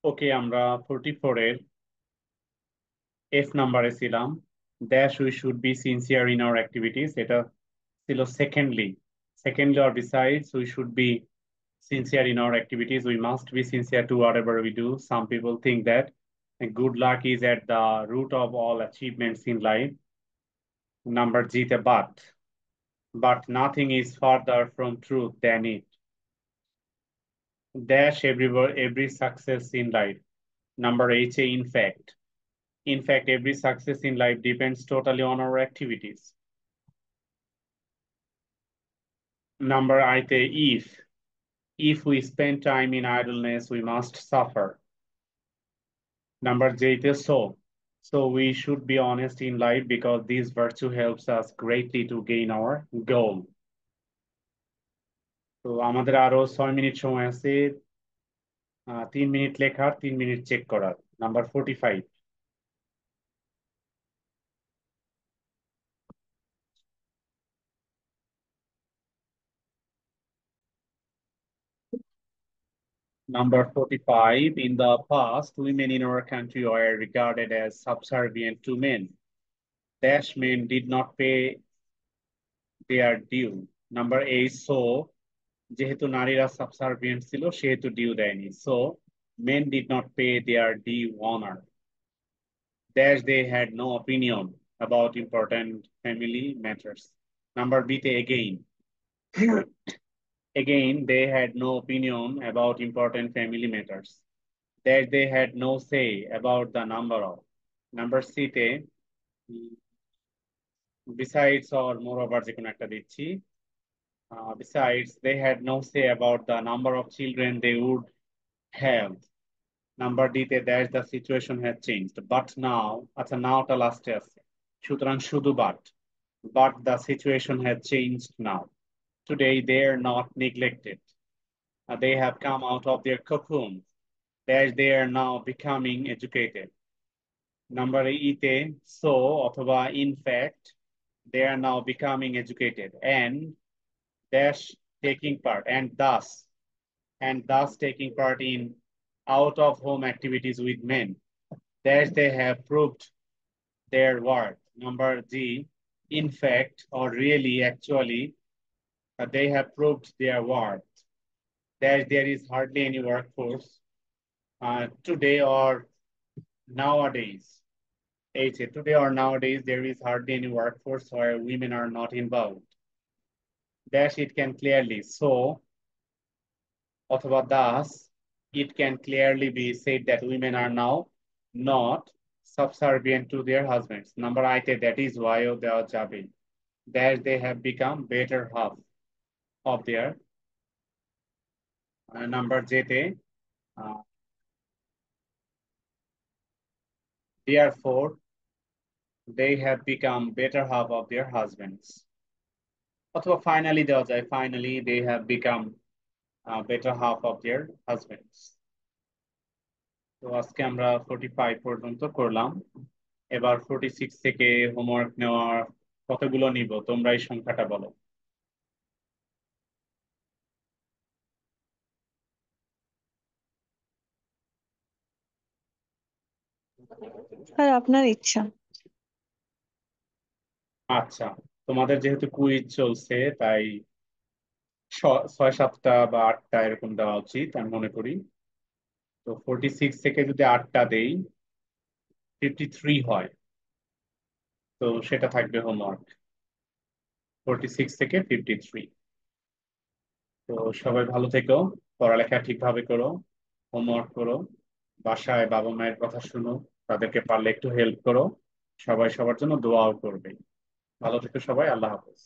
ওকে, আমরা 44 এর এফ নাম্বারে ছিলাম। Dash we should be sincere in our activities, এটা ছিল secondly or besides we should be sincere in our activities. We must be sincere to whatever we do. Some people think that good luck is at the root of all achievements in life. Number G, the but nothing is further from truth than it. Dash every success in life. Number H, in fact, every success in life depends totally on our activities. Number I, if we spend time in idleness, we must suffer. Number J, so we should be honest in life because this virtue helps us greatly to gain our goal. তো আমাদের আরো 6 minute সময় আছে, 3 minute লেখার, 3 minute check করার। Number 45। Number 45, in the past, women in our country were regarded as subservient to men. Dash men did not pay their due. Number 8, যেহেতু নারীরা subservient ছিল সেহেতু ডিউ দেয়নি, men did not pay their due honor. Dash, they had no opinion about important family matters. Number B, again. Again, they had no opinion about important family matters. Dash, they had no say about the number of. Number C, besides or moreover যে কোনো একটা দিচ্ছি। Besides, they had no say about the number of children they would have. Number D, there's the situation has changed. But now, আচ্ছা নাওটা লাস্টে আছে, সুতরাং শুধু but the situation has changed now. Today they are not neglected. They have come out of their cocoon. They are now becoming educated. Number E, অথবা in fact, they are now becoming educated and dash taking part and thus taking part in out of home activities with men. Dash, they have proved their worth. Number G, in fact or really actually, they have proved their worth. There is hardly any workforce today or nowadays. Today or nowadays, there is hardly any workforce where women are not involved. Dash, it can clearly, অথবা thus, it can clearly be said that women are now not subservient to their husbands. Number I, that is why দেওয়া যাবে। Dash, they have become better half of their. Number J, therefore, they have become better half of their husbands. অথবা finally দেওয়া যায়, finally they have become better half of their husbands. তো আজকে আমরা 45 পর্যন্ত করলাম। এবার 46 থেকে হোমওয়ার্ক নেওয়ার কতগুলো নিব, তোমরা এই সংখ্যাটা বলো। স্যার আপনার ইচ্ছা। আচ্ছা, তোমাদের যেহেতু কুইজ চলছে তাই 6, 7টা বা 8টা এরকম দেওয়া উচিত আমি মনে করি। তো 46 থেকে যদি 8টা দেই 53 হয়, তো সেটা থাকবে হোমওয়ার্ক। 46 থেকে 53। তো সবাই ভালো থেকো, পড়ালেখা ঠিকভাবে করো, হোমওয়ার্ক করো, বাসায় বাবা মায়ের কথা শুনো, তাদেরকে পারলে একটু হেল্প করো, সবাই সবার জন্য দোয়াও করবে। ভালো থেকো সবাই, আল্লাহ হাফেজ।